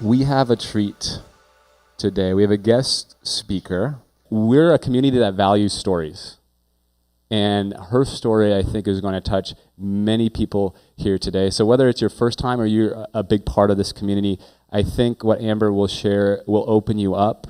We have a treat today. We have a guest speaker. We're a community that values stories. And her story, I think, is going to touch many people here today. So whether it's your first time or you're a big part of this community, I think what Amber will share will open you up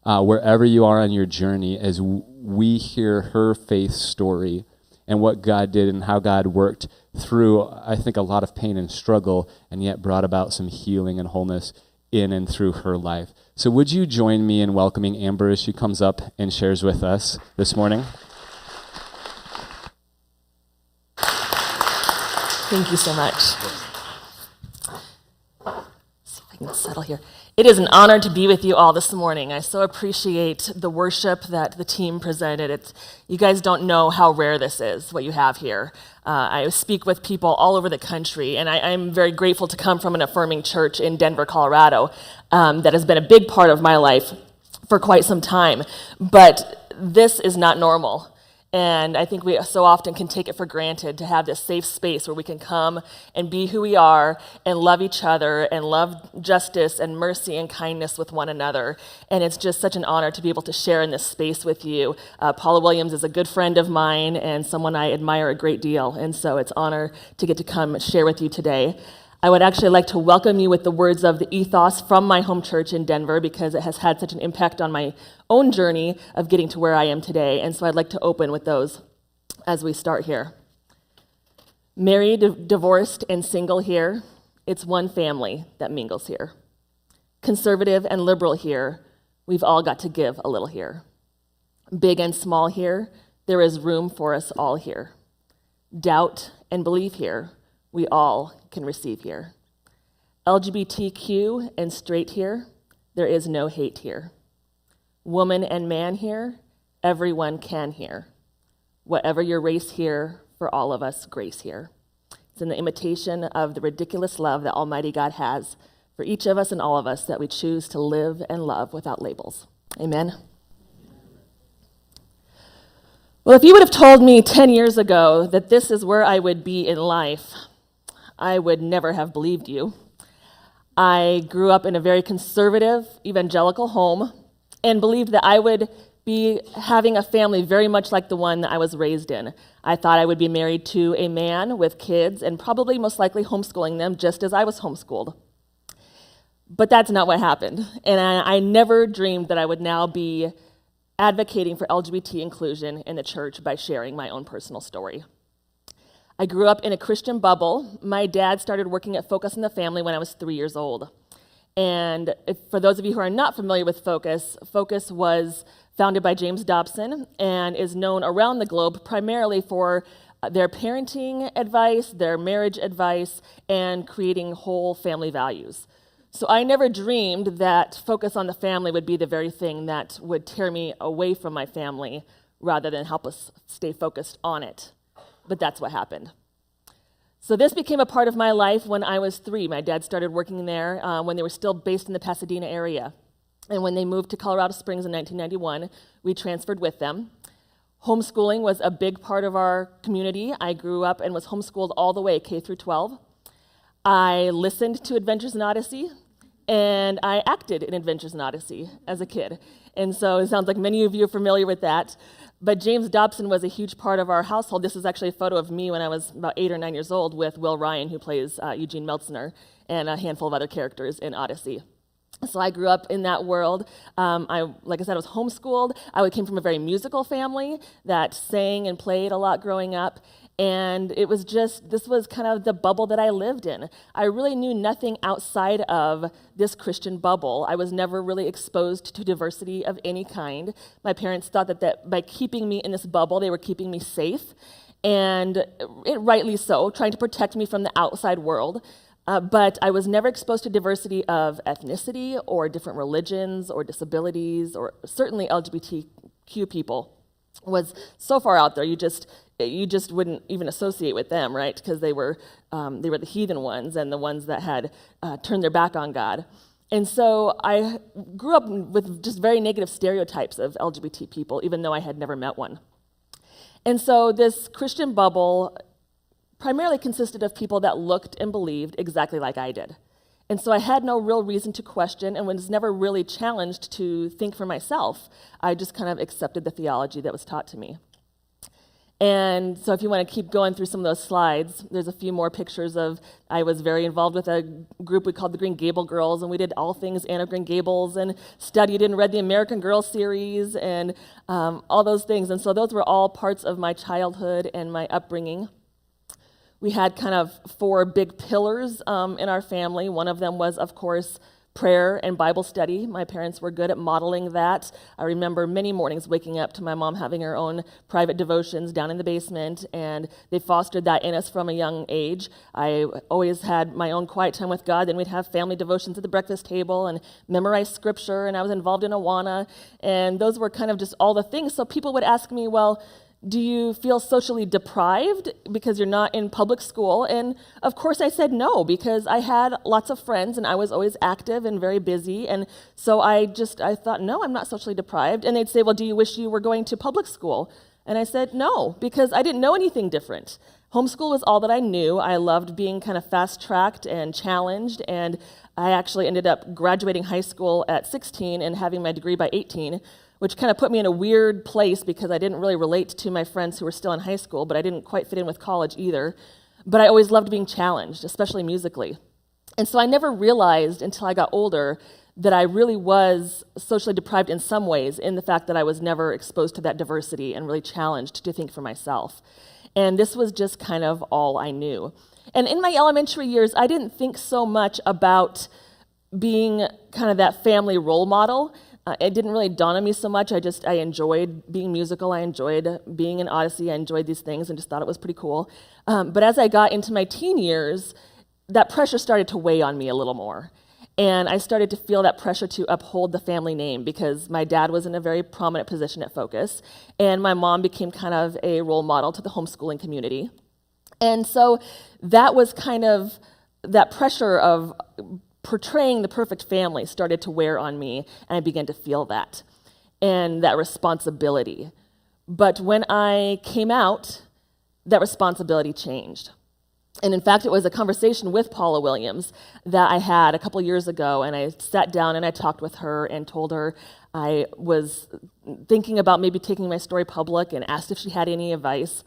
wherever you are on your journey as we hear her faith story and what God did and how God worked through, I think, a lot of pain and struggle, and yet brought about some healing and wholeness in and through her life. So would you join me in welcoming Amber as she comes up and shares with us this morning? Thank you so much. Let's see if I can settle here. It is an honor to be with you all this morning. I so appreciate the worship that the team presented. You guys don't know how rare this is, what you have here. I speak with people all over the country, and I'm very grateful to come from an affirming church in Denver, Colorado, that has been a big part of my life for quite some time. But this is not normal. And I think we so often can take it for granted to have this safe space where we can come and be who we are and love each other and love justice and mercy and kindness with one another. And it's just such an honor to be able to share in this space with you. Paula Williams is a good friend of mine and someone I admire a great deal. And so it's an honor to get to come share with you today. I would actually like to welcome you with the words of the ethos from my home church in Denver because it has had such an impact on my own journey of getting to where I am today. And so I'd like to open with those as we start here. Married, divorced, and single here, it's one family that mingles here. Conservative and liberal here, we've all got to give a little here. Big and small here, there is room for us all here. Doubt and belief here, we all can receive here. LGBTQ and straight here, there is no hate here. Woman and man here, everyone can here. Whatever your race here, for all of us, grace here. It's in the imitation of the ridiculous love that Almighty God has for each of us and all of us that we choose to live and love without labels. Amen. Well, if you would have told me 10 years ago that this is where I would be in life, I would never have believed you. I grew up in a very conservative evangelical home and believed that I would be having a family very much like the one that I was raised in. I thought I would be married to a man with kids and probably most likely homeschooling them just as I was homeschooled. But that's not what happened. And I never dreamed that I would now be advocating for LGBT inclusion in the church by sharing my own personal story. I grew up in a Christian bubble. My dad started working at Focus on the Family when I was 3 years old. And for those of you who are not familiar with Focus, Focus was founded by James Dobson and is known around the globe primarily for their parenting advice, their marriage advice, and creating whole family values. So I never dreamed that Focus on the Family would be the very thing that would tear me away from my family rather than help us stay focused on it. But that's what happened. So this became a part of my life when I was 3. My dad started working there when they were still based in the Pasadena area. And when they moved to Colorado Springs in 1991, we transferred with them. Homeschooling was a big part of our community. I grew up and was homeschooled all the way, K through 12. I listened to Adventures in Odyssey, and I acted in Adventures in Odyssey as a kid. And so it sounds like many of you are familiar with that. But James Dobson was a huge part of our household. This is actually a photo of me when I was about 8 or 9 years old with Will Ryan, who plays Eugene Meltzner, and a handful of other characters in Odyssey. So I grew up in that world. Like I said, I was homeschooled. I came from a very musical family that sang and played a lot growing up. And it was this was kind of the bubble that I lived in. I really knew nothing outside of this Christian bubble. I was never really exposed to diversity of any kind. My parents thought that by keeping me in this bubble, they were keeping me safe, and rightly so, trying to protect me from the outside world. But I was never exposed to diversity of ethnicity or different religions or disabilities, or certainly LGBTQ people was so far out there. You just wouldn't even associate with them, right? Because they were the heathen ones and the ones that had turned their back on God. And so I grew up with just very negative stereotypes of LGBT people, even though I had never met one. And so this Christian bubble primarily consisted of people that looked and believed exactly like I did. And so I had no real reason to question and was never really challenged to think for myself. I just kind of accepted the theology that was taught to me. And so if you want to keep going through some of those slides, there's a few more pictures of, I was very involved with a group we called the Green Gable Girls, and we did all things Anne of Green Gables and studied and read the American Girl series and all those things. And so those were all parts of my childhood and my upbringing. We had kind of 4 big pillars in our family. One of them was, of course, prayer and Bible study. My parents were good at modeling that. I remember many mornings waking up to my mom having her own private devotions down in the basement, and they fostered that in us from a young age. I always had my own quiet time with God, then we'd have family devotions at the breakfast table and memorize scripture, and I was involved in Awana, and those were kind of just all the things. So people would ask me, well, do you feel socially deprived because you're not in public school? And of course I said no, because I had lots of friends and I was always active and very busy. And so I thought, no, I'm not socially deprived. And they'd say, well, do you wish you were going to public school? And I said no, because I didn't know anything different. Homeschool was all that I knew. I loved being kind of fast-tracked and challenged, and I actually ended up graduating high school at 16 and having my degree by 18, which kind of put me in a weird place because I didn't really relate to my friends who were still in high school, but I didn't quite fit in with college either. But I always loved being challenged, especially musically. And so I never realized until I got older that I really was socially deprived in some ways, in the fact that I was never exposed to that diversity and really challenged to think for myself. And this was just kind of all I knew. And in my elementary years, I didn't think so much about being kind of that family role model. It didn't really dawn on me so much. I enjoyed being musical. I enjoyed being in Odyssey. I enjoyed these things and just thought it was pretty cool. But as I got into my teen years, that pressure started to weigh on me a little more. And I started to feel that pressure to uphold the family name because my dad was in a very prominent position at Focus, and my mom became kind of a role model to the homeschooling community. And so that was kind of, that pressure of portraying the perfect family started to wear on me, and I began to feel that, and that responsibility. But when I came out, that responsibility changed. And in fact, it was a conversation with Paula Williams that I had a couple years ago, and I sat down and I talked with her and told her I was thinking about maybe taking my story public and asked if she had any advice.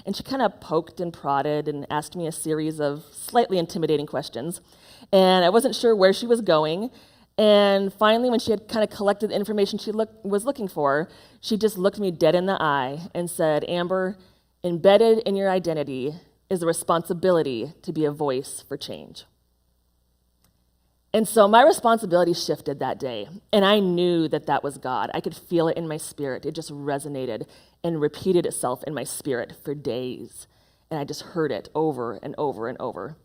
And she kind of poked and prodded and asked me a series of slightly intimidating questions. And I wasn't sure where she was going. And finally, when she had kind of collected the information she was looking for, she just looked me dead in the eye and said, "Amber, embedded in your identity is the responsibility to be a voice for change." And so my responsibility shifted that day, and I knew that that was God. I could feel it in my spirit. It just resonated and repeated itself in my spirit for days, and I just heard it over and over and over.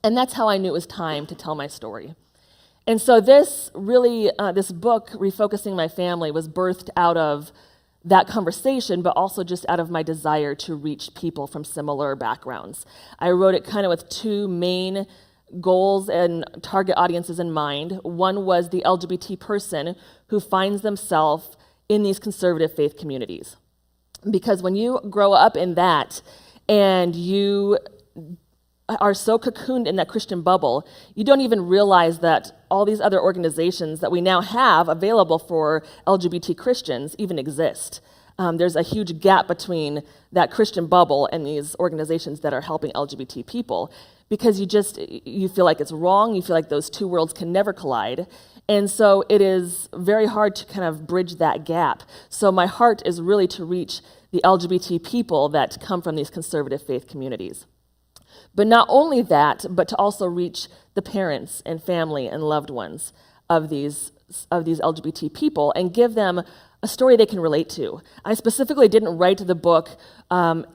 And that's how I knew it was time to tell my story. And so this book, Refocusing My Family, was birthed out of that conversation, but also just out of my desire to reach people from similar backgrounds. I wrote it kind of with 2 main goals and target audiences in mind. One was the LGBT person who finds themselves in these conservative faith communities. Because when you grow up in that and you are so cocooned in that Christian bubble, you don't even realize that all these other organizations that we now have available for LGBT Christians even exist. There's a huge gap between that Christian bubble and these organizations that are helping LGBT people, because you feel like it's wrong, you feel like those 2 worlds can never collide. And so it is very hard to kind of bridge that gap. So my heart is really to reach the LGBT people that come from these conservative faith communities. But not only that, but to also reach the parents and family and loved ones of these LGBT people and give them a story they can relate to. I specifically didn't write the book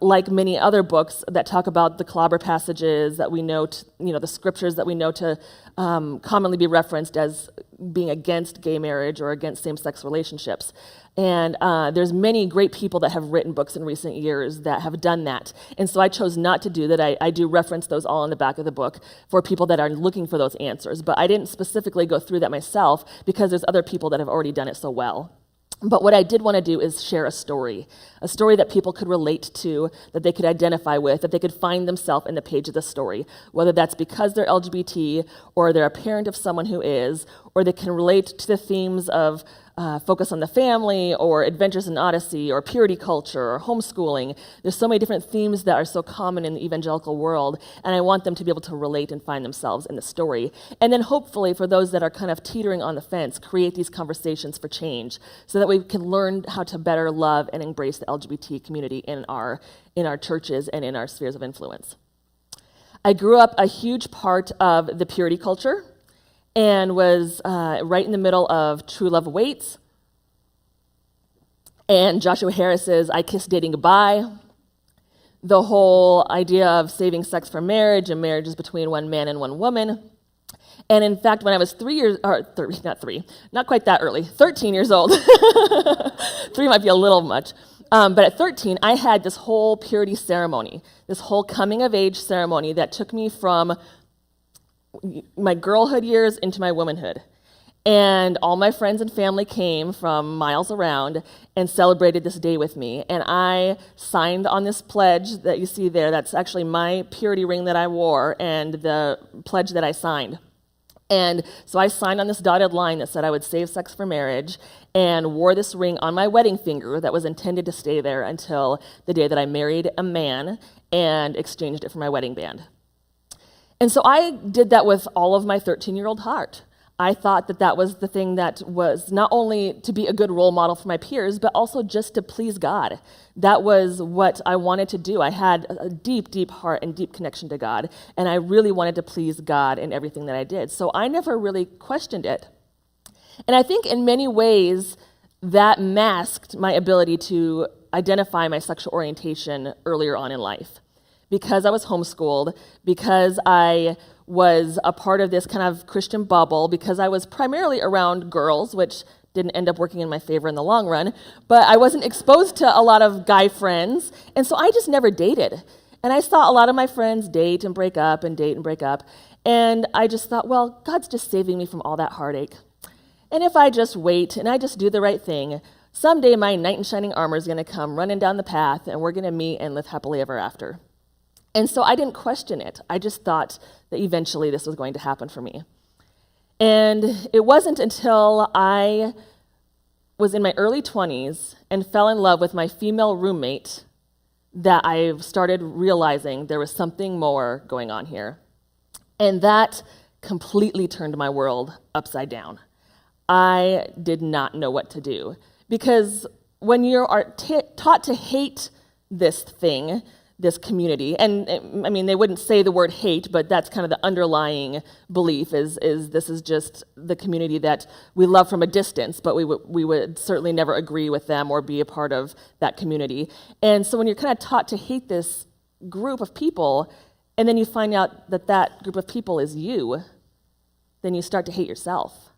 like many other books that talk about the clobber passages that we know, the scriptures that we know to commonly be referenced as being against gay marriage or against same-sex relationships. And there's many great people that have written books in recent years that have done that. And so I chose not to do that. I do reference those all in the back of the book for people that are looking for those answers. But I didn't specifically go through that myself because there's other people that have already done it so well. But what I did want to do is share a story that people could relate to, that they could identify with, that they could find themselves in the page of the story, whether that's because they're LGBT or they're a parent of someone who is, or they can relate to the themes of focus on the family or adventures in Odyssey or purity culture or homeschooling. There's so many different themes that are so common in the evangelical world, and I want them to be able to relate and find themselves in the story. And then hopefully for those that are kind of teetering on the fence, create these conversations for change so that we can learn how to better love and embrace the LGBT community in our churches and in our spheres of influence. I grew up a huge part of the purity culture and was right in the middle of True Love Waits and Joshua Harris's I Kiss Dating Goodbye, the whole idea of saving sex for marriage and marriages between one man and one woman. And in fact, when I was 13 years old, 3 might be a little much, but at 13, I had this whole purity ceremony, this whole coming of age ceremony that took me from my girlhood years into my womanhood. And all my friends and family came from miles around and celebrated this day with me. And I signed on this pledge that you see there. That's actually my purity ring that I wore and the pledge that I signed. And so I signed on this dotted line that said I would save sex for marriage and wore this ring on my wedding finger that was intended to stay there until the day that I married a man and exchanged it for my wedding band. And so I did that with all of my 13-year-old heart. I thought that that was the thing that was not only to be a good role model for my peers, but also just to please God. That was what I wanted to do. I had a deep, deep heart and deep connection to God, and I really wanted to please God in everything that I did. So I never really questioned it. And I think in many ways that masked my ability to identify my sexual orientation earlier on in life. Because I was homeschooled, because I was a part of this kind of Christian bubble, because I was primarily around girls, which didn't end up working in my favor in the long run, but I wasn't exposed to a lot of guy friends, and so I just never dated. And I saw a lot of my friends date and break up and date and break up, and I just thought, well, God's just saving me from all that heartache. And if I just wait and I just do the right thing, someday my knight in shining armor is going to come running down the path, and we're going to meet and live happily ever after. And so I didn't question it. I just thought that eventually this was going to happen for me. And it wasn't until I was in my early 20s and fell in love with my female roommate that I started realizing there was something more going on here. And that completely turned my world upside down. I did not know what to do. Because when you are taught to hate this thing, this community, and I mean, they wouldn't say the word hate, but that's kind of the underlying belief is this is just the community that we love from a distance, but we would certainly never agree with them or be a part of that community. And so when you're kind of taught to hate this group of people, and then you find out that that group of people is you, then you start to hate yourself.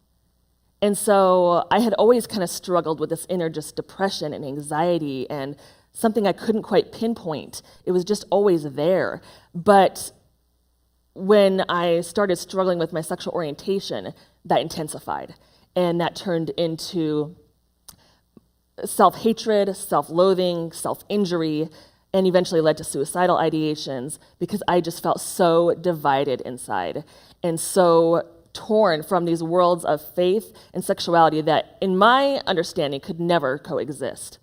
And so I had always kind of struggled with this inner just depression and anxiety and something I couldn't quite pinpoint. It was just always there. But when I started struggling with my sexual orientation, that intensified. And that turned into self-hatred, self-loathing, self-injury, and eventually led to suicidal ideations because I just felt so divided inside and so torn from these worlds of faith and sexuality that, in my understanding, could never coexist.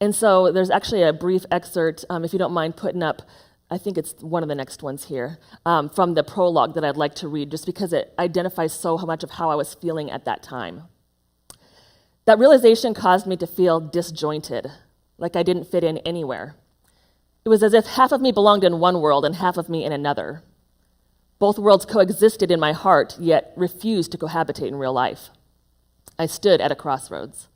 And so there's actually a brief excerpt, if you don't mind putting up, I think it's one of the next ones here, from the prologue that I'd like to read, just because it identifies so much of how I was feeling at that time. That realization caused me to feel disjointed, like I didn't fit in anywhere. It was as if half of me belonged in one world and half of me in another. Both worlds coexisted in my heart, yet refused to cohabitate in real life. I stood at a crossroads.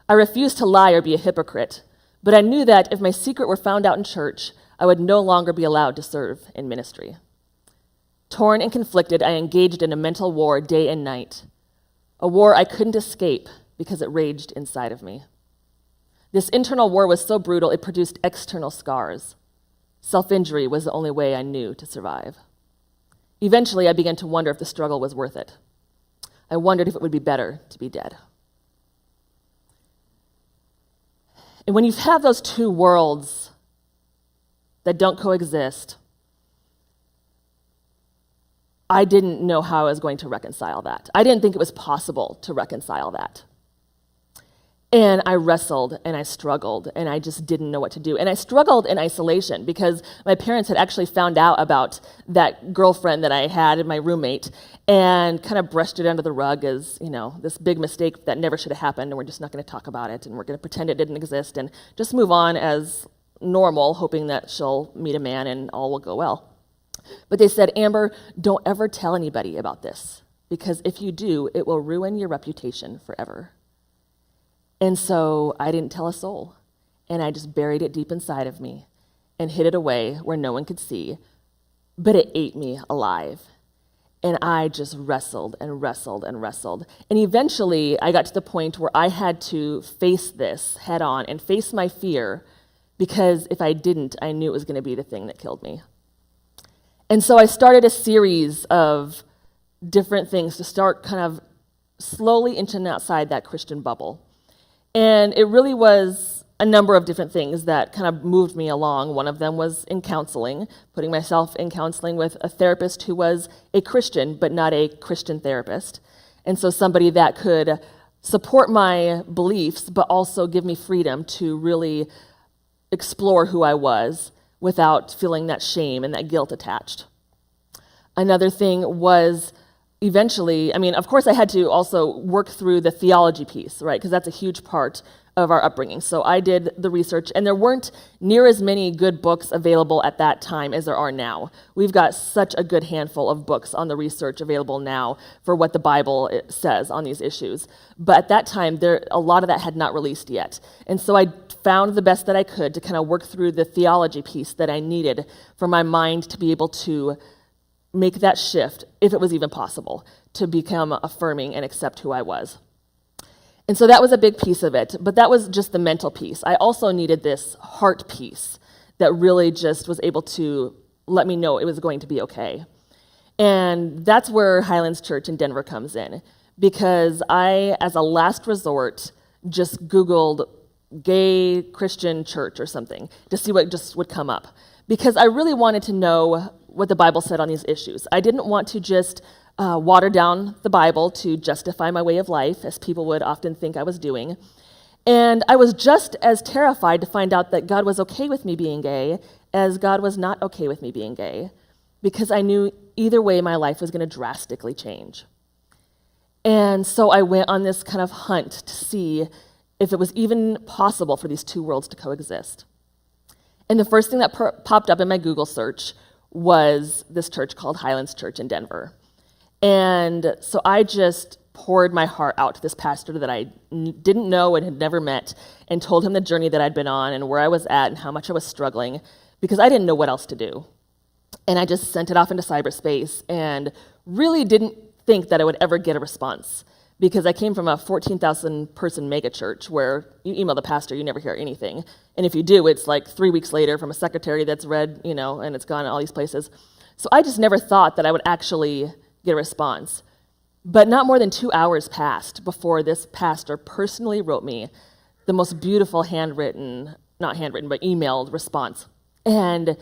I refused to lie or be a hypocrite, but I knew that if my secret were found out in church, I would no longer be allowed to serve in ministry. Torn and conflicted, I engaged in a mental war day and night, a war I couldn't escape because it raged inside of me. This internal war was so brutal, it produced external scars. Self-injury was the only way I knew to survive. Eventually, I began to wonder if the struggle was worth it. I wondered if it would be better to be dead. And when you have those two worlds that don't coexist, I didn't know how I was going to reconcile that. I didn't think it was possible to reconcile that. And I wrestled and I struggled and I just didn't know what to do. And I struggled in isolation because my parents had actually found out about that girlfriend that I had and my roommate and kind of brushed it under the rug as, this big mistake that never should have happened, and we're just not going to talk about it, and we're going to pretend it didn't exist and just move on as normal, hoping that she'll meet a man and all will go well. But they said, Amber, don't ever tell anybody about this, because if you do, it will ruin your reputation forever. And so I didn't tell a soul, and I just buried it deep inside of me and hid it away where no one could see, but it ate me alive. And I just wrestled and wrestled and wrestled. And eventually I got to the point where I had to face this head on and face my fear, because if I didn't, I knew it was going to be the thing that killed me. And so I started a series of different things to start kind of slowly inching outside that Christian bubble. And it really was a number of different things that kind of moved me along. One of them was in counseling, putting myself in counseling with a therapist who was a Christian, but not a Christian therapist. And so somebody that could support my beliefs, but also give me freedom to really explore who I was without feeling that shame and that guilt attached. Another thing was eventually, of course I had to also work through the theology piece, right? Because that's a huge part of our upbringing. So I did the research, and there weren't near as many good books available at that time as there are now. We've got such a good handful of books on the research available now for what the Bible says on these issues. But at that time, a lot of that had not released yet. And so I found the best that I could to kind of work through the theology piece that I needed for my mind to be able to make that shift, if it was even possible, to become affirming and accept who I was. And so that was a big piece of it, but that was just the mental piece. I also needed this heart piece that really just was able to let me know it was going to be okay. And that's where Highlands Church in Denver comes in, because I, as a last resort, just Googled gay Christian church or something to see what just would come up, because I really wanted to know what the Bible said on these issues. I didn't want to just water down the Bible to justify my way of life, as people would often think I was doing. And I was just as terrified to find out that God was okay with me being gay as God was not okay with me being gay, because I knew either way my life was going to drastically change. And so I went on this kind of hunt to see if it was even possible for these two worlds to coexist. And the first thing that popped up in my Google search was this church called Highlands Church in Denver. And so I just poured my heart out to this pastor that I didn't know and had never met, and told him the journey that I'd been on and where I was at and how much I was struggling, because I didn't know what else to do. And I just sent it off into cyberspace and really didn't think that I would ever get a response, because I came from a 14,000 person mega church where you email the pastor, you never hear anything. And if you do, it's like 3 weeks later from a secretary that's read, and it's gone all these places. So I just never thought that I would actually get a response. But not more than 2 hours passed before this pastor personally wrote me the most beautiful not handwritten, but emailed response. And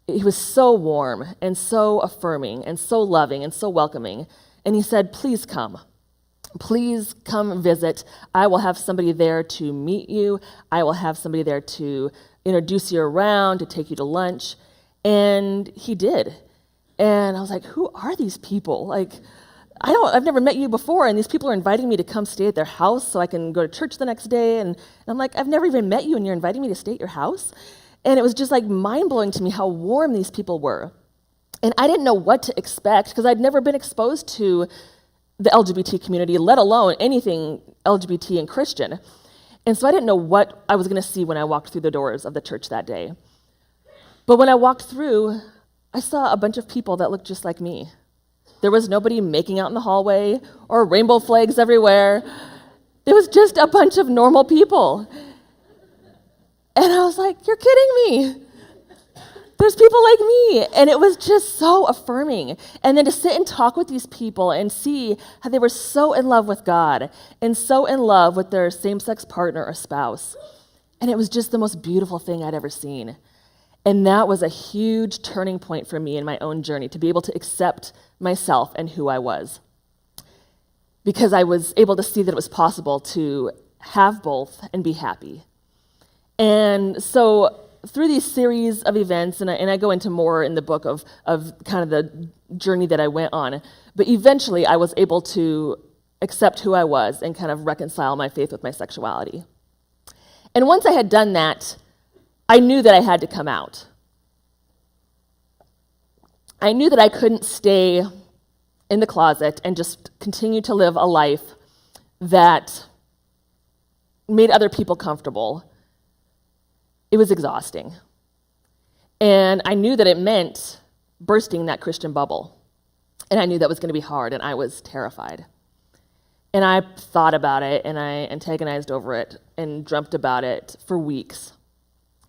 he was so warm and so affirming and so loving and so welcoming. And he said, please come. Please come visit. I will have somebody there to meet you. I will have somebody there to introduce you around, to take you to lunch. And he did. And I was like, who are these people? I've never met you before, and these people are inviting me to come stay at their house so I can go to church the next day. And I'm like, I've never even met you, and you're inviting me to stay at your house? And it was just mind-blowing to me how warm these people were. And I didn't know what to expect, because I'd never been exposed to the LGBT community, let alone anything LGBT and Christian. And so I didn't know what I was going to see when I walked through the doors of the church that day. But when I walked through, I saw a bunch of people that looked just like me. There was nobody making out in the hallway or rainbow flags everywhere. There was just a bunch of normal people. And I was like, you're kidding me. There's people like me. And it was just so affirming. And then to sit and talk with these people and see how they were so in love with God and so in love with their same-sex partner or spouse. And it was just the most beautiful thing I'd ever seen. And that was a huge turning point for me in my own journey, to be able to accept myself and who I was. Because I was able to see that it was possible to have both and be happy. And so through these series of events, and I go into more in the book of kind of the journey that I went on, but eventually I was able to accept who I was and kind of reconcile my faith with my sexuality. And once I had done that, I knew that I had to come out. I knew that I couldn't stay in the closet and just continue to live a life that made other people comfortable. It was exhausting. And I knew that it meant bursting that Christian bubble. And I knew that was going to be hard, and I was terrified. And I thought about it, and I antagonized over it and dreamt about it for weeks.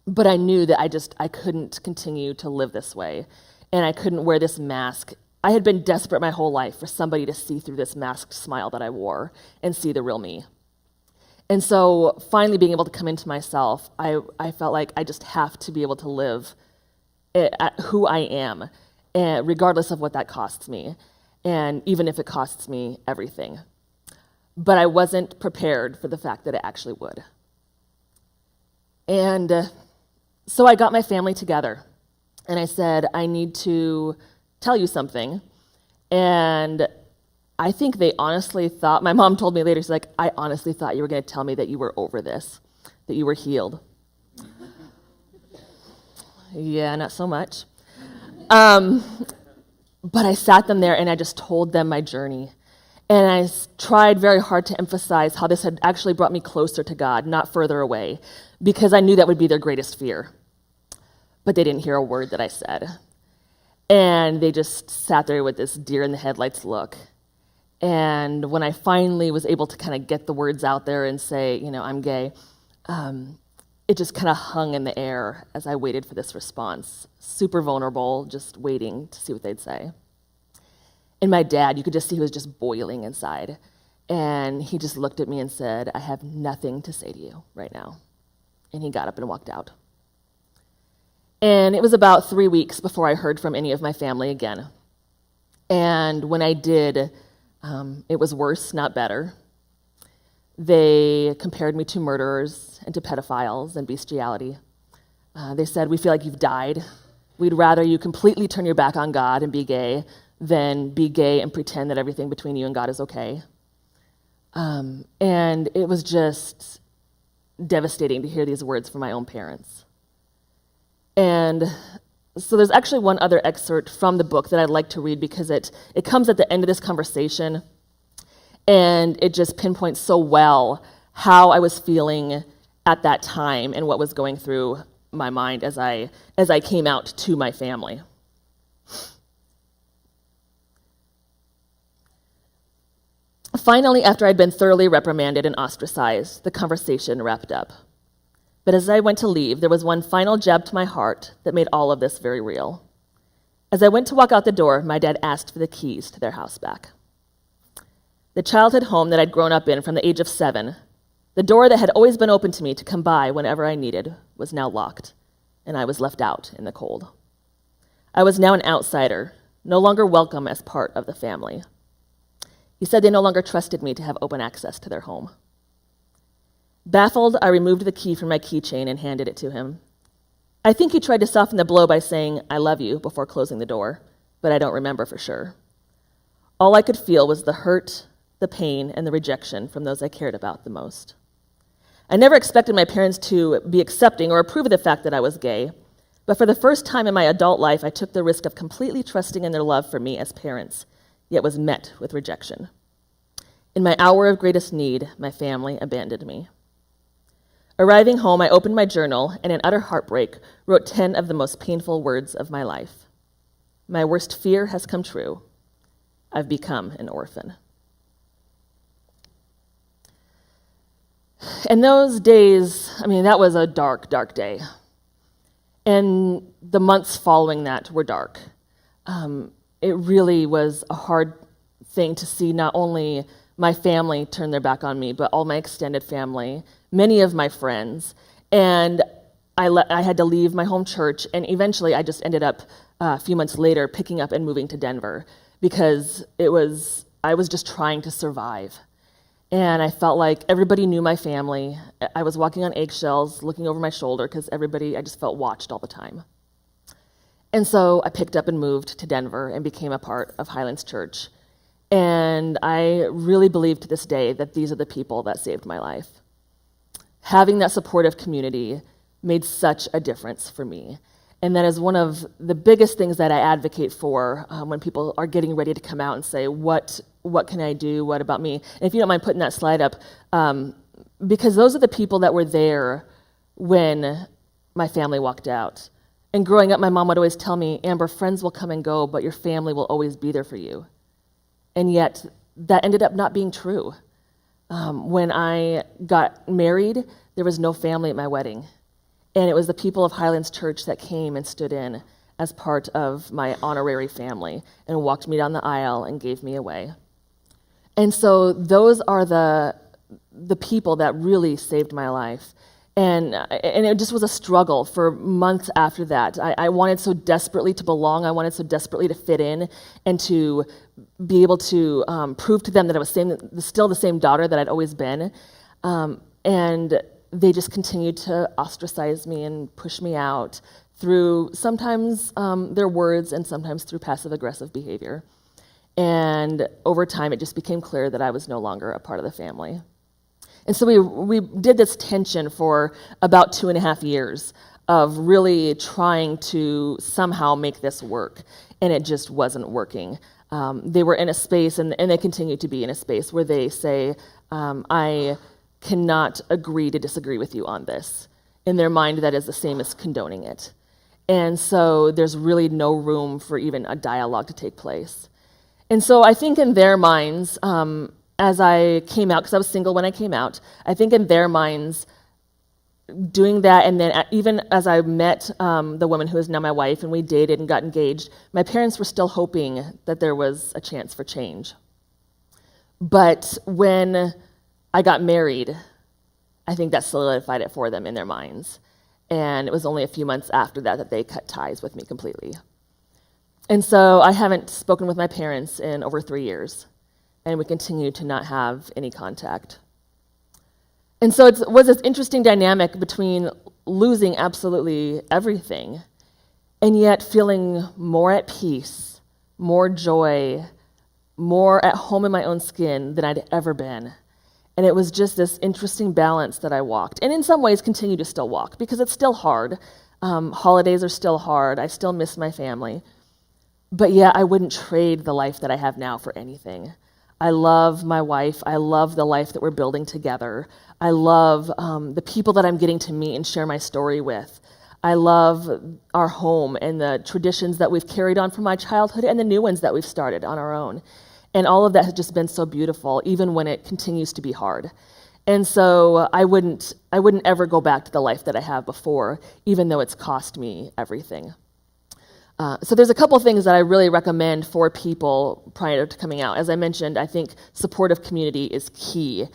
But I knew that I couldn't continue to live this way, and I couldn't wear this mask. I had been desperate my whole life for somebody to see through this masked smile that I wore and see the real me. And so finally being able to come into myself, I felt like I just have to be able to live at who I am, and regardless of what that costs me, and even if it costs me everything. But I wasn't prepared for the fact that it actually would. And so I got my family together, and I said, I need to tell you something. And I think they honestly thought, my mom told me later, she's like, I honestly thought you were going to tell me that you were over this, that you were healed. Yeah, not so much. But I sat them there and I just told them my journey. And I tried very hard to emphasize how this had actually brought me closer to God, not further away, because I knew that would be their greatest fear. But they didn't hear a word that I said. And they just sat there with this deer in the headlights look. And when I finally was able to kind of get the words out there and say, I'm gay, it just kind of hung in the air as I waited for this response. Super vulnerable, just waiting to see what they'd say. And my dad, you could just see he was just boiling inside. And he just looked at me and said, I have nothing to say to you right now. And he got up and walked out. And it was about 3 weeks before I heard from any of my family again. And when I did, it was worse, not better. They compared me to murderers and to pedophiles and bestiality. They said, we feel like you've died. We'd rather you completely turn your back on God and be gay than be gay and pretend that everything between you and God is okay. And it was just devastating to hear these words from my own parents. And so there's actually one other excerpt from the book that I'd like to read because it comes at the end of this conversation, and it just pinpoints so well how I was feeling at that time and what was going through my mind as I came out to my family. Finally, after I'd been thoroughly reprimanded and ostracized, the conversation wrapped up. But as I went to leave, there was one final jab to my heart that made all of this very real. As I went to walk out the door, my dad asked for the keys to their house back. The childhood home that I'd grown up in from the age of 7, the door that had always been open to me to come by whenever I needed, was now locked, and I was left out in the cold. I was now an outsider, no longer welcome as part of the family. He said they no longer trusted me to have open access to their home. Baffled, I removed the key from my keychain and handed it to him. I think he tried to soften the blow by saying, I love you, before closing the door, but I don't remember for sure. All I could feel was the hurt, the pain, and the rejection from those I cared about the most. I never expected my parents to be accepting or approve of the fact that I was gay, but for the first time in my adult life, I took the risk of completely trusting in their love for me as parents, yet was met with rejection. In my hour of greatest need, my family abandoned me. Arriving home, I opened my journal and in utter heartbreak wrote 10 of the most painful words of my life. My worst fear has come true. I've become an orphan. And those days, that was a dark, dark day. And the months following that were dark. It really was a hard thing to see not only my family turn their back on me, but all my extended family, many of my friends, And I had to leave my home church, and eventually I just ended up a few months later picking up and moving to Denver because I was just trying to survive. And I felt like everybody knew my family. I was walking on eggshells, looking over my shoulder because I just felt watched all the time. And so I picked up and moved to Denver and became a part of Highlands Church. And I really believe to this day that these are the people that saved my life. Having that supportive community made such a difference for me. And that is one of the biggest things that I advocate for when people are getting ready to come out and say, what can I do? What about me? And if you don't mind putting that slide up, because those are the people that were there when my family walked out. And growing up, my mom would always tell me, Amber, friends will come and go, but your family will always be there for you. And yet, that ended up not being true. When I got married, there was no family at my wedding. And it was the people of Highlands Church that came and stood in as part of my honorary family and walked me down the aisle and gave me away. And so those are the people that really saved my life. And it just was a struggle for months after that. I wanted so desperately to belong. I wanted so desperately to fit in and to be able to prove to them that I was still the same daughter that I'd always been. And they just continued to ostracize me and push me out through sometimes their words and sometimes through passive-aggressive behavior. And over time, it just became clear that I was no longer a part of the family. And so we did this tension for about 2.5 years of really trying to somehow make this work, and it just wasn't working. They were in a space, and they continue to be in a space, where they say, I cannot agree to disagree with you on this. In their mind, that is the same as condoning it. And so there's really no room for even a dialogue to take place. And so I think in their minds, as I came out, because I was single when I came out, I think in their minds, doing that, and then even as I met the woman who is now my wife, and we dated and got engaged, my parents were still hoping that there was a chance for change. But when I got married, I think that solidified it for them in their minds. And it was only a few months after that they cut ties with me completely. And so I haven't spoken with my parents in over 3 years, and we continue to not have any contact. And so it was this interesting dynamic between losing absolutely everything and yet feeling more at peace, more joy, more at home in my own skin than I'd ever been. And it was just this interesting balance that I walked, and in some ways continue to still walk, because it's still hard. Holidays are still hard. I still miss my family. But yeah, I wouldn't trade the life that I have now for anything. I love my wife. I love the life that we're building together. I love the people that I'm getting to meet and share my story with. I love our home and the traditions that we've carried on from my childhood and the new ones that we've started on our own. And all of that has just been so beautiful, even when it continues to be hard. And so I wouldn't ever go back to the life that I have before, even though it's cost me everything. So there's a couple things that I really recommend for people prior to coming out. As I mentioned, I think supportive community is key,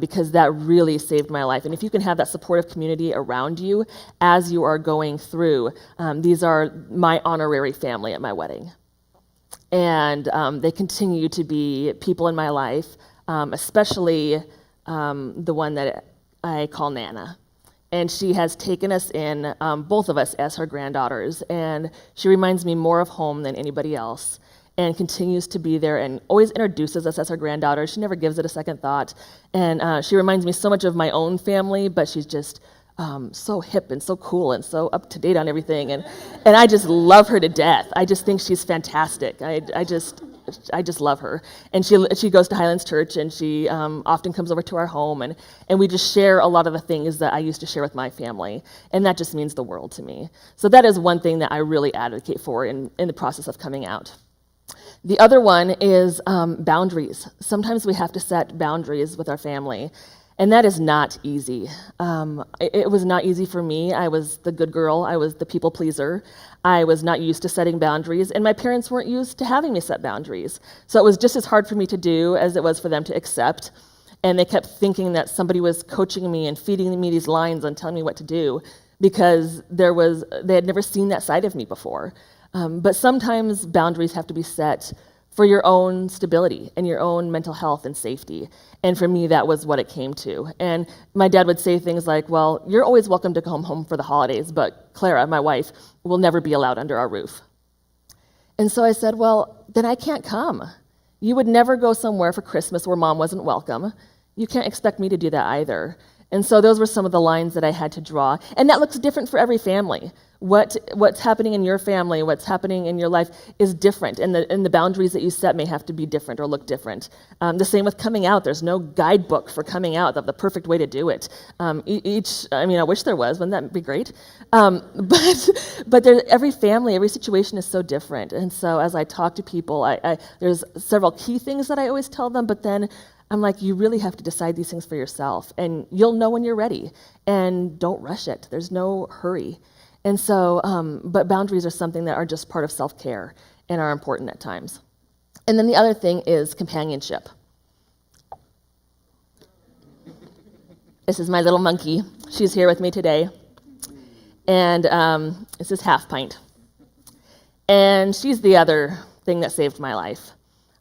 because that really saved my life. And if you can have that supportive community around you as you are going through, these are my honorary family at my wedding. And they continue to be people in my life, especially the one that I call Nana. And she has taken us in, both of us, as her granddaughters. And she reminds me more of home than anybody else, and continues to be there and always introduces us as her granddaughters. She never gives it a second thought. And she reminds me so much of my own family, but she's just so hip and so cool and so up to date on everything. And I just love her to death. I just think she's fantastic. I just love her. And she goes to Highlands Church, and she often comes over to our home, and we just share a lot of the things that I used to share with my family, and that just means the world to me. So that is one thing that I really advocate for in the process of coming out. The other one is boundaries. Sometimes we have to set boundaries with our family, and that is not easy. It was not easy for me. I was the good girl. I was the people pleaser. I was not used to setting boundaries, and my parents weren't used to having me set boundaries. So it was just as hard for me to do as it was for them to accept. And they kept thinking that somebody was coaching me and feeding me these lines and telling me what to do, because they had never seen that side of me before. But sometimes boundaries have to be set for your own stability and your own mental health and safety. And for me, that was what it came to. And my dad would say things like, well, you're always welcome to come home for the holidays, but Clara, my wife, will never be allowed under our roof. And so I said, well, then I can't come. You would never go somewhere for Christmas where mom wasn't welcome. You can't expect me to do that either. And so those were some of the lines that I had to draw. And that looks different for every family. What's happening in your family, what's happening in your life is different, and the boundaries that you set may have to be different or look different. The same with coming out. There's no guidebook for coming out of the perfect way to do it. I wish there was. Wouldn't that be great? But every family, every situation is so different. And so as I talk to people, there's several key things that I always tell them, but then I'm like, you really have to decide these things for yourself, and you'll know when you're ready, and don't rush it. There's no hurry. And so, but boundaries are something that are just part of self-care and are important at times. And then the other thing is companionship. This is my little monkey. She's here with me today. And this is Half Pint. And she's the other thing that saved my life.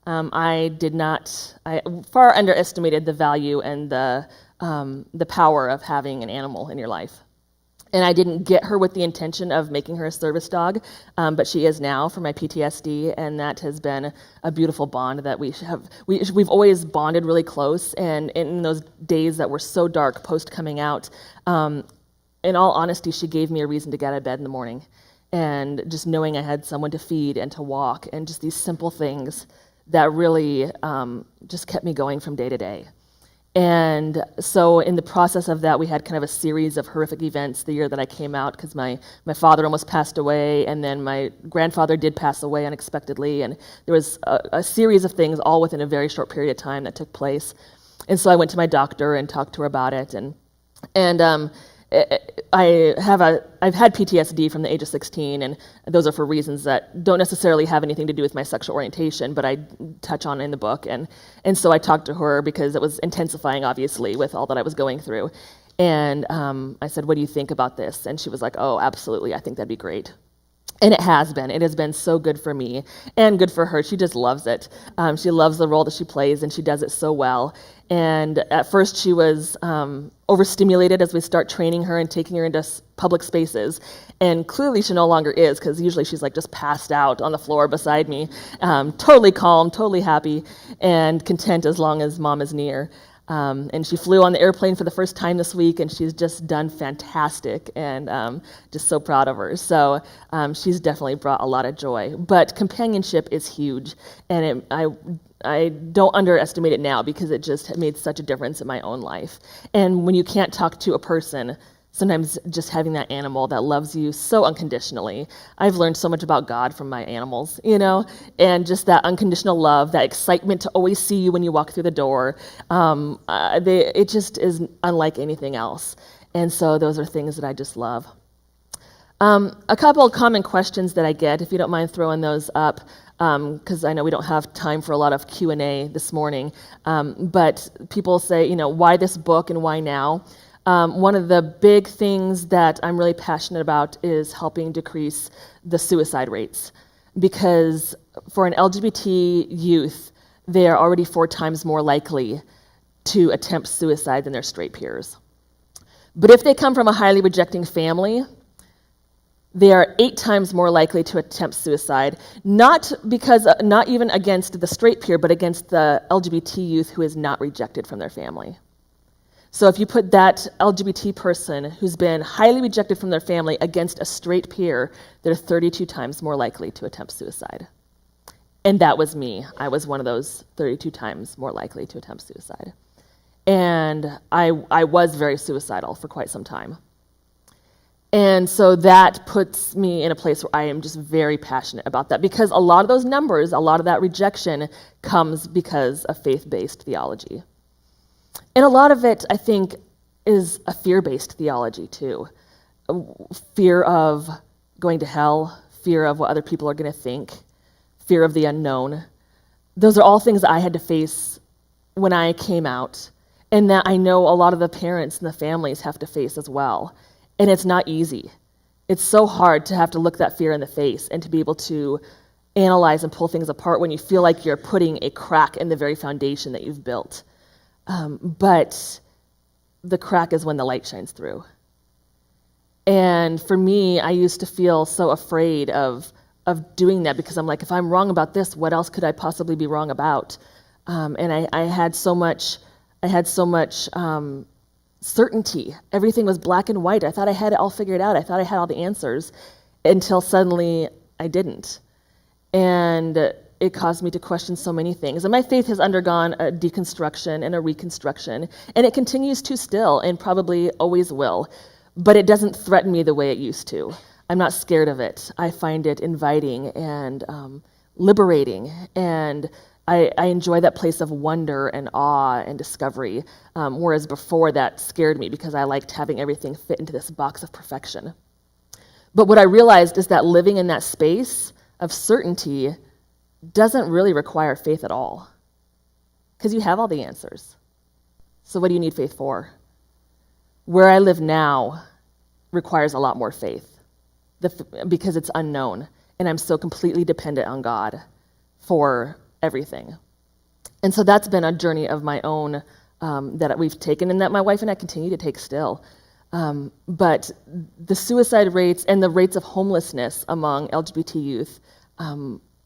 I far underestimated the value and the power of having an animal in your life. And I didn't get her with the intention of making her a service dog, but she is now for my PTSD, and that has been a beautiful bond that we've always bonded really close. And in those days that were so dark post coming out, in all honesty, she gave me a reason to get out of bed in the morning. And just knowing I had someone to feed and to walk, and just these simple things that really just kept me going from day to day. And so in the process of that, we had kind of a series of horrific events the year that I came out, because my father almost passed away, and then my grandfather did pass away unexpectedly, and there was a series of things all within a very short period of time that took place. And so I went to my doctor and talked to her about it, and I've had PTSD from the age of 16, and those are for reasons that don't necessarily have anything to do with my sexual orientation, but I touch on in the book. And so I talked to her because it was intensifying, obviously, with all that I was going through. And I said, what do you think about this? And she was like, oh, absolutely, I think that'd be great. And it has been. It has been so good for me and good for her. She just loves it. She loves the role that she plays, and she does it so well. And at first she was overstimulated as we start training her and taking her into public spaces. And clearly she no longer is, because usually she's like just passed out on the floor beside me, totally calm, totally happy, and content as long as mom is near. And she flew on the airplane for the first time this week, and she's just done fantastic, and just so proud of her. So she's definitely brought a lot of joy. But companionship is huge, and I don't underestimate it now, because it just made such a difference in my own life. And when you can't talk to a person, sometimes just having that animal that loves you so unconditionally. I've learned so much about God from my animals, and just that unconditional love, that excitement to always see you when you walk through the door. It just is unlike anything else. And so those are things that I just love. A couple of common questions that I get, if you don't mind throwing those up, because I know we don't have time for a lot of Q&A this morning. But people say, why this book and why now? One of the big things that I'm really passionate about is helping decrease the suicide rates, because for an LGBT youth, they are already 4 times more likely to attempt suicide than their straight peers. But if they come from a highly rejecting family, they are 8 times more likely to attempt suicide, not even against the straight peer, but against the LGBT youth who is not rejected from their family. So if you put that LGBT person who's been highly rejected from their family against a straight peer, they're 32 times more likely to attempt suicide. And that was me. I was one of those 32 times more likely to attempt suicide. And I was very suicidal for quite some time. And so that puts me in a place where I am just very passionate about that, because a lot of those numbers, a lot of that rejection comes because of faith-based theology. And a lot of it, I think, is a fear-based theology, too. Fear of going to hell, fear of what other people are going to think, fear of the unknown. Those are all things I had to face when I came out. and that I know a lot of the parents and the families have to face as well. And it's not easy. It's so hard to have to look that fear in the face and to be able to analyze and pull things apart when you feel like you're putting a crack in the very foundation that you've built. But the crack is when the light shines through. And for me, I used to feel so afraid of doing that because I'm like, if I'm wrong about this, what else could I possibly be wrong about? And I had so much certainty. Everything was black and white. I thought I had it all figured out. I thought I had all the answers until suddenly I didn't. And it caused me to question so many things. And my faith has undergone a deconstruction and a reconstruction, and it continues to still and probably always will. But it doesn't threaten me the way it used to. I'm not scared of it. I find it inviting and liberating, and I enjoy that place of wonder and awe and discovery, whereas before that scared me because I liked having everything fit into this box of perfection. But what I realized is that living in that space of certainty doesn't really require faith at all, because you have all the answers. So what do you need faith for? Where I live now requires a lot more faith because it's unknown, and I'm so completely dependent on God for everything. And so that's been a journey of my own that we've taken and that my wife and I continue to take still. But the suicide rates and the rates of homelessness among LGBT youth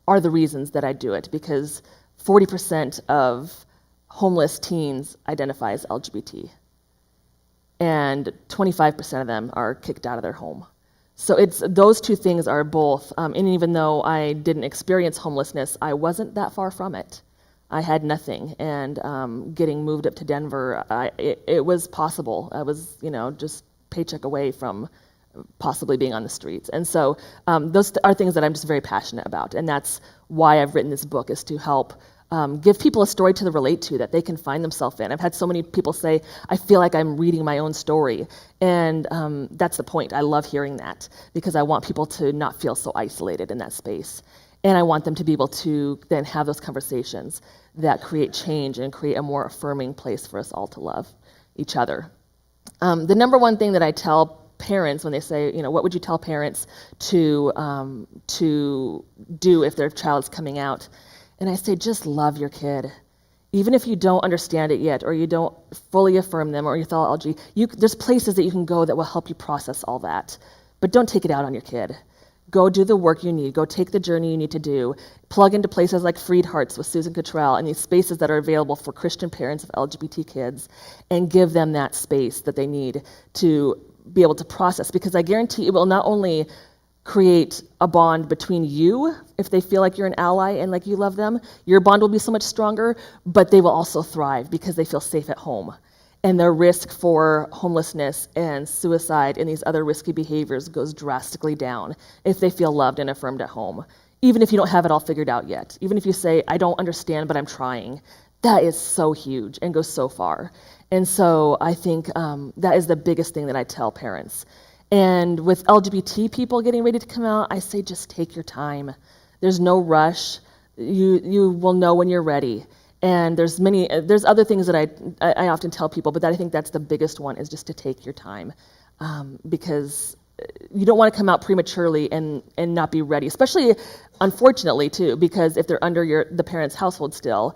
are the reasons that I do it, because 40% of homeless teens identify as LGBT, and 25% of them are kicked out of their home. So it's those two things are both, and even though I didn't experience homelessness, I wasn't that far from it. I had nothing, and getting moved up to Denver, it was possible. I was, just paycheck away from possibly being on the streets. And so those are things that I'm just very passionate about, and that's why I've written this book, is to help give people a story to relate to that they can find themselves in. I've had so many people say, I feel like I'm reading my own story, and that's the point. I love hearing that, because I want people to not feel so isolated in that space, and I want them to be able to then have those conversations that create change and create a more affirming place for us all to love each other. The number one thing that I tell parents when they say, what would you tell parents to do if their child's coming out? And I say, just love your kid. Even if you don't understand it yet, or you don't fully affirm them, or you thought there's places that you can go that will help you process all that. But don't take it out on your kid. Go do the work you need. Go take the journey you need to do. Plug into places like Freed Hearts with Susan Cottrell and these spaces that are available for Christian parents of LGBT kids, and give them that space that they need to be able to process. Because I guarantee it will not only create a bond between you, if they feel like you're an ally and like you love them, your bond will be so much stronger, but they will also thrive because they feel safe at home. And their risk for homelessness and suicide and these other risky behaviors goes drastically down if they feel loved and affirmed at home. Even if you don't have it all figured out yet, even if you say, I don't understand, but I'm trying, that is so huge and goes so far. And so I think that is the biggest thing that I tell parents. And with LGBT people getting ready to come out, I say just take your time. There's no rush. You will know when you're ready. And there's other things that I often tell people, but I think that's the biggest one, is just to take your time, because you don't want to come out prematurely and not be ready, especially, unfortunately, too, because if they're under the parent's household still,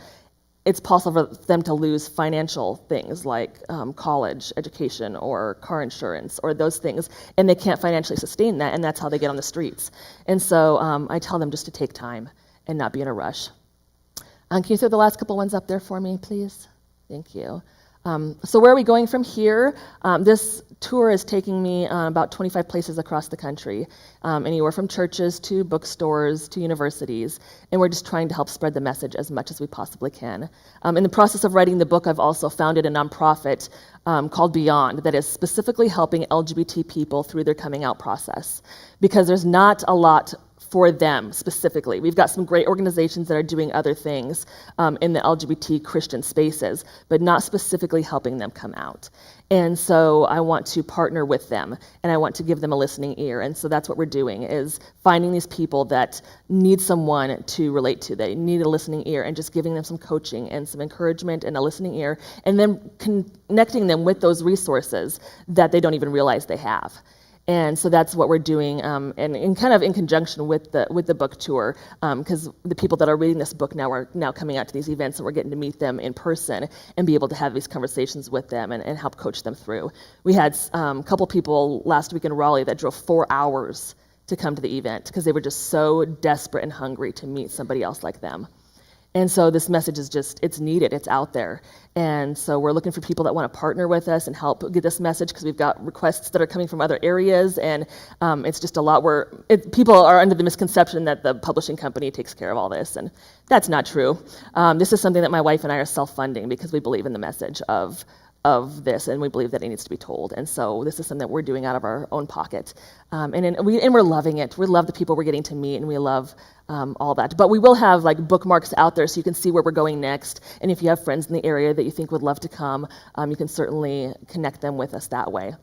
it's possible for them to lose financial things like college education or car insurance or those things, and they can't financially sustain that, and that's how they get on the streets. And so I tell them just to take time and not be in a rush. Can you throw the last couple ones up there for me, please? Thank you. So where are we going from here? This tour is taking me about 25 places across the country, anywhere from churches to bookstores to universities, and we're just trying to help spread the message as much as we possibly can. In the process of writing the book, I've also founded a nonprofit called Beyond that is specifically helping LGBT people through their coming out process, because there's not a lot for them specifically. We've got some great organizations that are doing other things in the LGBT Christian spaces, but not specifically helping them come out. And so I want to partner with them, and I want to give them a listening ear. And so that's what we're doing, is finding these people that need someone to relate to. They need a listening ear, and just giving them some coaching and some encouragement and a listening ear, and then connecting them with those resources that they don't even realize they have. And so that's what we're doing, and in kind of in conjunction with the book tour, because the people that are reading this book now are now coming out to these events, and we're getting to meet them in person and be able to have these conversations with them and help coach them through. We had a couple people last week in Raleigh that drove 4 hours to come to the event because they were just so desperate and hungry to meet somebody else like them. And so this message is just, it's needed, it's out there. And so we're looking for people that want to partner with us and help get this message, because we've got requests that are coming from other areas, and it's just a lot where people are under the misconception that the publishing company takes care of all this, and that's not true. This is something that my wife and I are self-funding because we believe in the message of this, and we believe that it needs to be told. And so this is something that we're doing out of our own pocket. And we're loving it. We love the people we're getting to meet, and we love all that. But we will have like bookmarks out there so you can see where we're going next. And if you have friends in the area that you think would love to come, you can certainly connect them with us that way.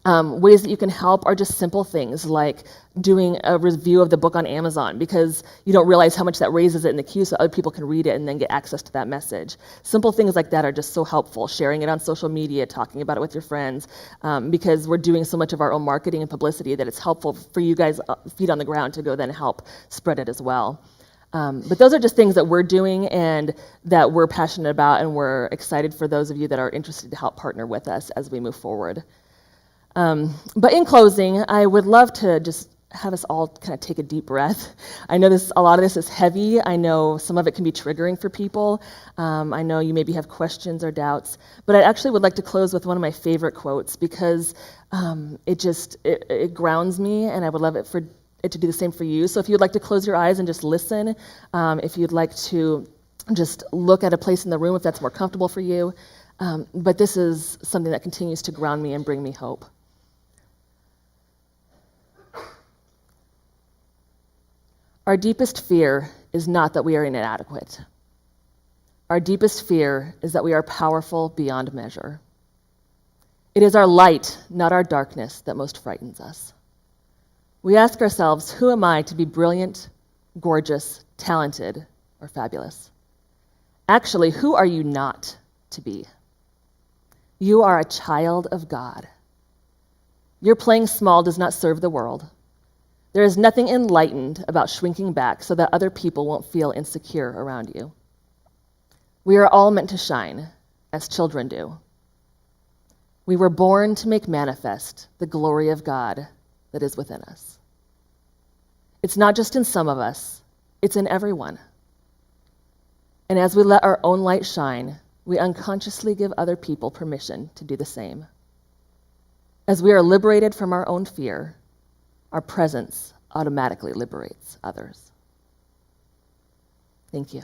Ways that you can help are just simple things like doing a review of the book on Amazon, because you don't realize how much that raises it in the queue so other people can read it and then get access to that message. Simple things like that are just so helpful. Sharing it on social media, talking about it with your friends, because we're doing so much of our own marketing and publicity that it's helpful for you guys, feet on the ground, to go then help spread it as well. But those are just things that we're doing and that we're passionate about, and we're excited for those of you that are interested to help partner with us as we move forward. But in closing, I would love to just have us all kind of take a deep breath. I know a lot of this is heavy. I know some of it can be triggering for people. I know you maybe have questions or doubts, but I actually would like to close with one of my favorite quotes, because it grounds me, and I would love it for it to do the same for you. So if you'd like to close your eyes and just listen, if you'd like to just look at a place in the room if that's more comfortable for you, but this is something that continues to ground me and bring me hope. Our deepest fear is not that we are inadequate. Our deepest fear is that we are powerful beyond measure. It is our light, not our darkness, that most frightens us. We ask ourselves, who am I to be brilliant, gorgeous, talented, or fabulous? Actually, who are you not to be? You are a child of God. Your playing small does not serve the world. There is nothing enlightened about shrinking back so that other people won't feel insecure around you. We are all meant to shine, as children do. We were born to make manifest the glory of God that is within us. It's not just in some of us, it's in everyone. And as we let our own light shine, we unconsciously give other people permission to do the same. As we are liberated from our own fear, our presence automatically liberates others. Thank you.